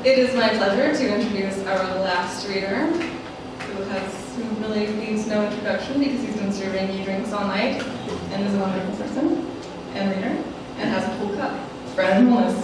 It is my pleasure to introduce our last reader, who really needs no introduction because he's been serving you drinks all night and is a wonderful person and reader and has a full cup. Brennan Holness.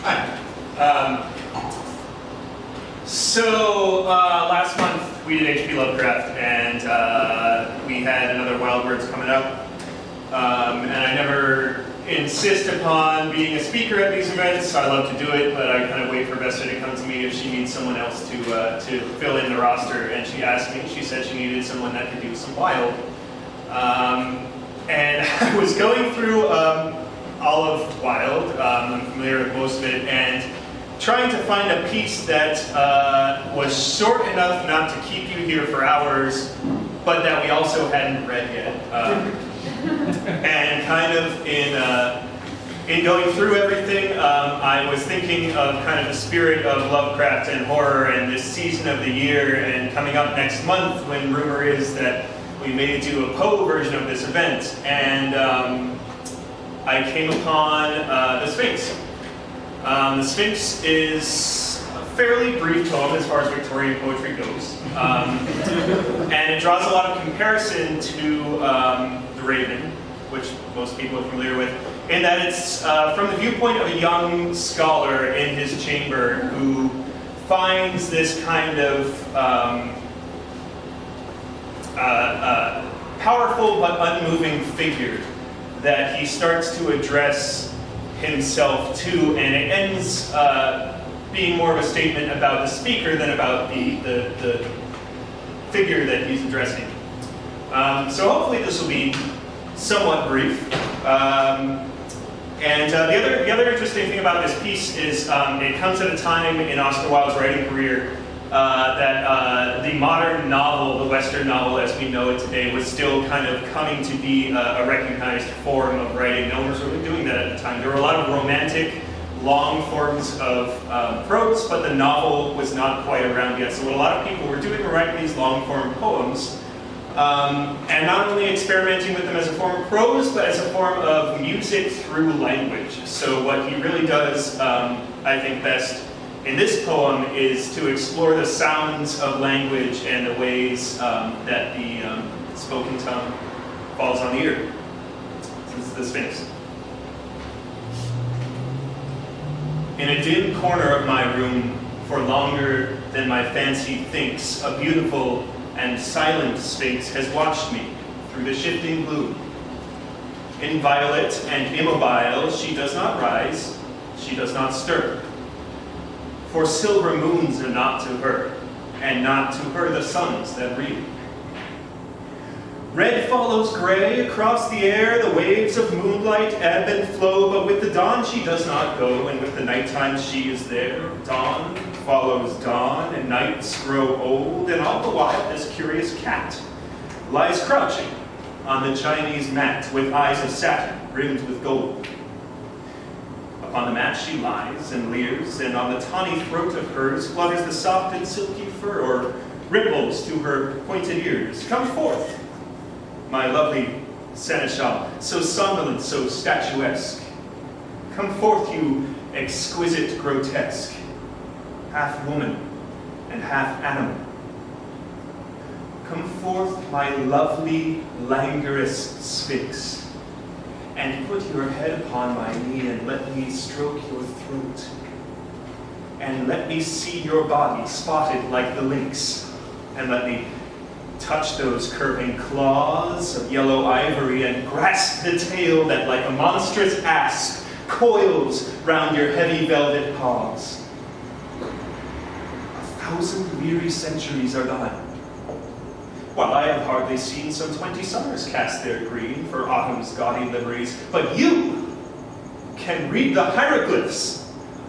Hi. So last month we did H.P. Lovecraft, and we had another Wild Words coming up. And I never insist upon being a speaker at these events. I love to do it, but I kind of wait for Vesta to come to me if she needs someone else to fill in the roster. And she asked me, she said she needed someone that could do some Wilde. And I was going through all of Wilde, I'm familiar with most of it, and trying to find a piece that was short enough not to keep you here for hours, but that we also hadn't read yet. And kind of in going through everything, I was thinking of kind of the spirit of Lovecraft and horror and this season of the year, and coming up next month when rumor is that we may do a Poe version of this event. And I came upon the Sphinx. The Sphinx is a fairly brief poem as far as Victorian poetry goes. And it draws a lot of comparison to The Raven, which most people are familiar with, in that it's from the viewpoint of a young scholar in his chamber who finds this kind of powerful but unmoving figure that he starts to address himself to, and it ends being more of a statement about the speaker than about the figure that he's addressing. So hopefully this will be somewhat brief. And the other interesting thing about this piece is it comes at a time in Oscar Wilde's writing career that the modern novel, the Western novel as we know it today, was still kind of coming to be a recognized form of writing. No one was really doing that at the time. There were a lot of romantic, long forms of prose, but the novel was not quite around yet. So what a lot of people were doing were writing these long-form poems, and not only experimenting with them as a form of prose, but as a form of music through language. So what he really does, I think, best in this poem is to explore the sounds of language and the ways that the spoken tongue falls on the ear. This is the Sphinx. In a dim corner of my room, for longer than my fancy thinks, a beautiful and silent Sphinx has watched me through the shifting gloom. Inviolate and immobile, she does not rise, she does not stir. For silver moons are not to her, and not to her the suns that read. Red follows gray across the air, the waves of moonlight ebb and flow, but with the dawn she does not go, and with the nighttime she is there. Dawn follows dawn, and nights grow old, and all the while this curious cat lies crouching on the Chinese mat with eyes of satin rimmed with gold. Upon the mat she lies and leers, and on the tawny throat of hers flutters the soft and silky fur, or ripples to her pointed ears. Come forth, my lovely seneschal, so somnolent, so statuesque. Come forth, you exquisite grotesque, half woman and half animal. Come forth, my lovely languorous Sphinx, and put your head upon my knee, and let me stroke your throat. And let me see your body spotted like the lynx, and let me touch those curving claws of yellow ivory, and grasp the tail that like a monstrous asp coils round your heavy velvet paws. 1,000 weary centuries are gone, while I have hardly seen some 20 summers cast their green for autumn's gaudy liveries. But you can read the hieroglyphs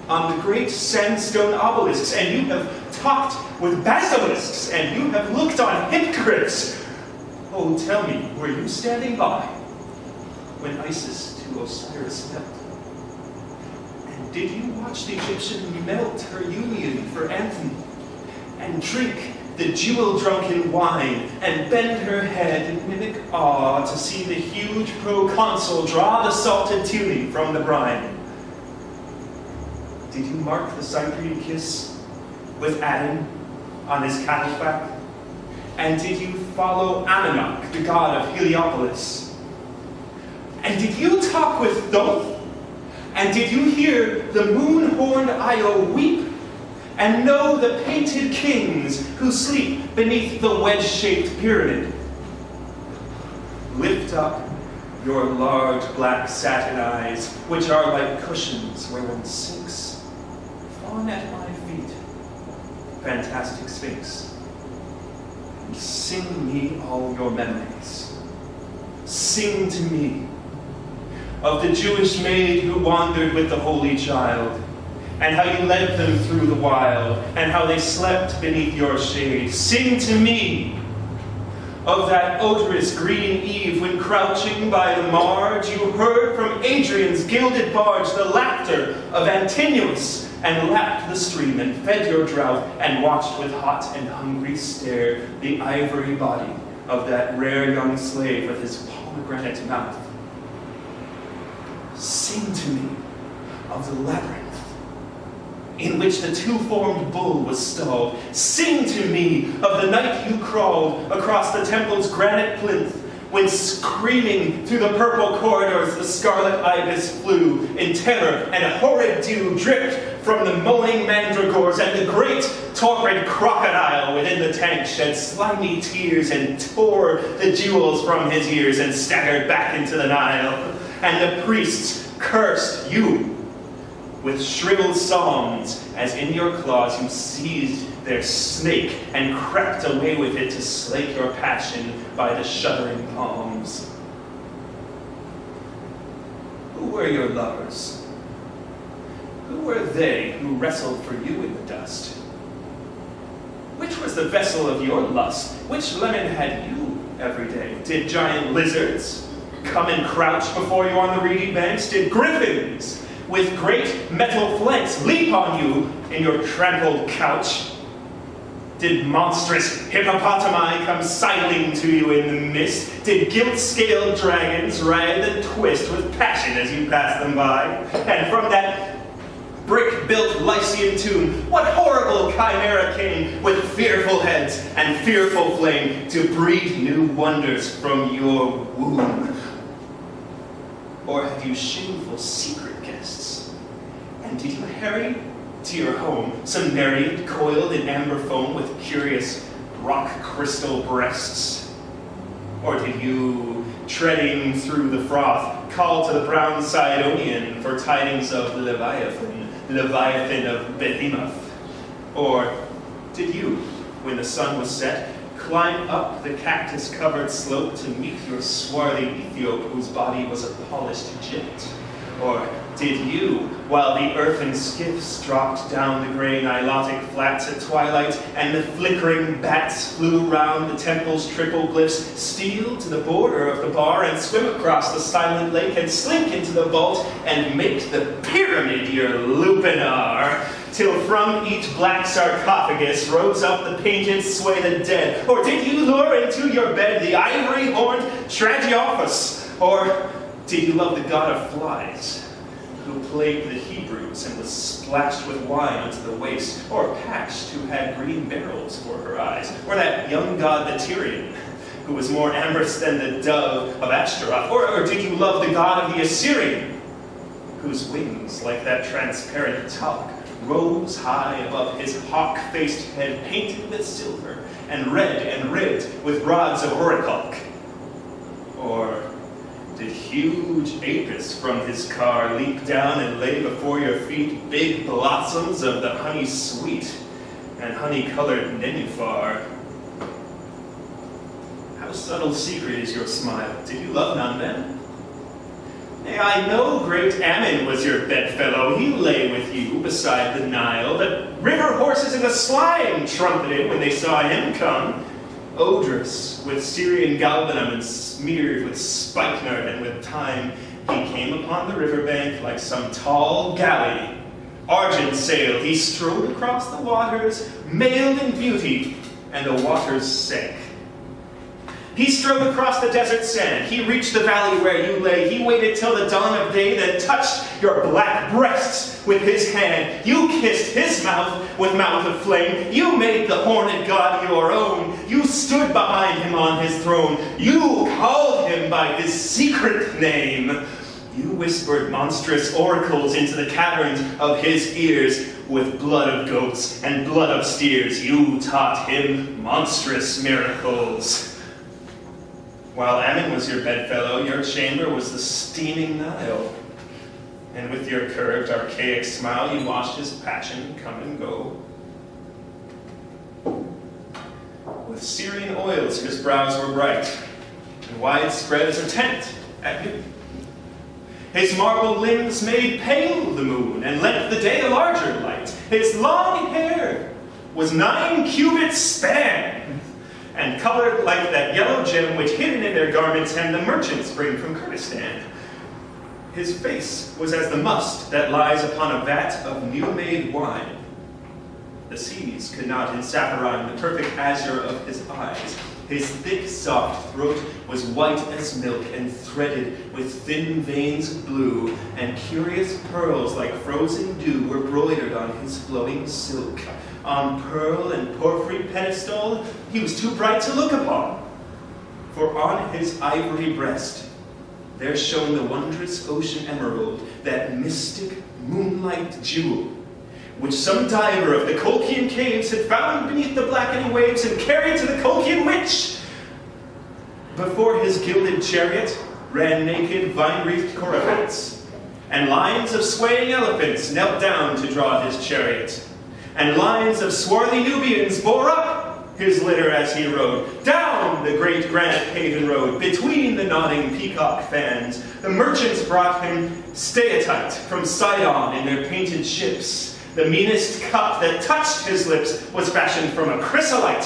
on the great sandstone obelisks, and you have talked with basilisks, and you have looked on hippogriffs. Oh, tell me, were you standing by when Isis to Osiris knelt? And did you watch the Egyptian melt her union for anthem, and drink the jewel-drunken wine, and bend her head in mimic awe to see the huge proconsul draw the salted tunic from the brine? Did you mark the Cyprian kiss with Adam on his cattle back? And did you follow Ammoniak, the god of Heliopolis? And did you talk with Thoth? And did you hear the moon-horned Io weep? And know the painted kings who sleep beneath the wedge-shaped pyramid? Lift up your large black satin eyes, which are like cushions where one sinks. Fawn at my feet, fantastic sphinx. And sing me all your memories. Sing to me of the Jewish maid who wandered with the holy child, and how you led them through the wild, and how they slept beneath your shade. Sing to me of that odorous green eve when, crouching by the marge, you heard from Adrian's gilded barge the laughter of Antinous, and lapped the stream, and fed your drought, and watched with hot and hungry stare the ivory body of that rare young slave with his pomegranate mouth. Sing to me of the labyrinth in which the two-formed bull was stalled. Sing to me of the night you crawled across the temple's granite plinth, when screaming through the purple corridors the scarlet ibis flew in terror, and horrid dew dripped from the moaning mandragores, and the great torpid crocodile within the tank shed slimy tears and tore the jewels from his ears and staggered back into the Nile. And the priests cursed you with shrill songs, as in your claws you seized their snake and crept away with it to slake your passion by the shuddering palms. Who were your lovers? Who were they who wrestled for you in the dust? Which was the vessel of your lust? Which lemon had you every day? Did giant lizards come and crouch before you on the reedy banks? Did griffins with great metal flanks leap on you in your trampled couch? Did monstrous hippopotami come sidling to you in the mist? Did gilt-scaled dragons writhe and twist with passion as you passed them by? And from that brick-built Lycian tomb, what horrible chimera came with fearful heads and fearful flame to breed new wonders from your womb? Or have you shameful secret guests? And did you harry to your home some nereid coiled in amber foam with curious rock crystal breasts? Or did you, treading through the froth, call to the brown Sidonian for tidings of the Leviathan of Behemoth? Or did you, when the sun was set, climb up the cactus-covered slope to meet your swarthy Ethiop whose body was a polished jet? Or did you, while the earthen skiffs dropped down the gray Nilotic flats at twilight, and the flickering bats flew round the temple's triple glyphs, steal to the border of the bar and swim across the silent lake and slink into the vault and make the pyramid your lupinar, till from each black sarcophagus rose up the painted swathed dead? Or did you lure into your bed the ivory-horned Tragiophus? Or did you love the god of flies, who plagued the Hebrews and was splashed with wine unto the waist? Or Pasht, who had green barrels for her eyes? Or that young god the Tyrian, who was more amorous than the dove of Ashtaroth? Or did you love the god of the Assyrian, whose wings, like that transparent talc, rose high above his hawk-faced head, painted with silver and red and ribbed with rods of orichalk? Or did huge Apis from his car leap down and lay before your feet big blossoms of the honey sweet and honey-colored nenuphar? How subtle secret is your smile? Did you love none then? Nay, I know great Ammon was your bedfellow. He lay with you beside the Nile. The river horses in the slime trumpeted when they saw him come, odorous with Syrian galbanum and smeared with spikenard, and with time he came upon the riverbank like some tall galley. Argent sailed, he strode across the waters, mailed in beauty, and the waters sank. He strode across the desert sand. He reached the valley where you lay. He waited till the dawn of day, then touched your black breasts with his hand. You kissed his mouth with mouth of flame. You made the horned god your own. You stood behind him on his throne. You called him by his secret name. You whispered monstrous oracles into the caverns of his ears. With blood of goats and blood of steers, you taught him monstrous miracles. While Ammon was your bedfellow, your chamber was the steaming Nile. And with your curved, archaic smile, you watched his passion come and go. With Syrian oils, his brows were bright, and widespread as a tent at noon. His marble limbs made pale the moon, and lent the day a larger light. His long hair was 9 cubits span, and colored like that yellow gem which hidden in their garments hem the merchants bring from Kurdistan. His face was as the must that lies upon a vat of new-made wine. The seas could not ensaffarize the perfect azure of his eyes. His thick, soft throat was white as milk and threaded with thin veins of blue, and curious pearls like frozen dew were broidered on his flowing silk. On pearl and porphyry pedestal, he was too bright to look upon. For on his ivory breast, there shone the wondrous ocean emerald, that mystic moonlight jewel, which some diver of the Colchian caves had found beneath the blackening waves and carried to the Colchian witch. Before his gilded chariot ran naked vine-wreathed coryphates, and lines of swaying elephants knelt down to draw his chariot. And lines of swarthy Nubians bore up his litter as he rode, down the great granite paven road, between the nodding peacock fans. The merchants brought him steatite from Sidon in their painted ships. The meanest cup that touched his lips was fashioned from a chrysolite,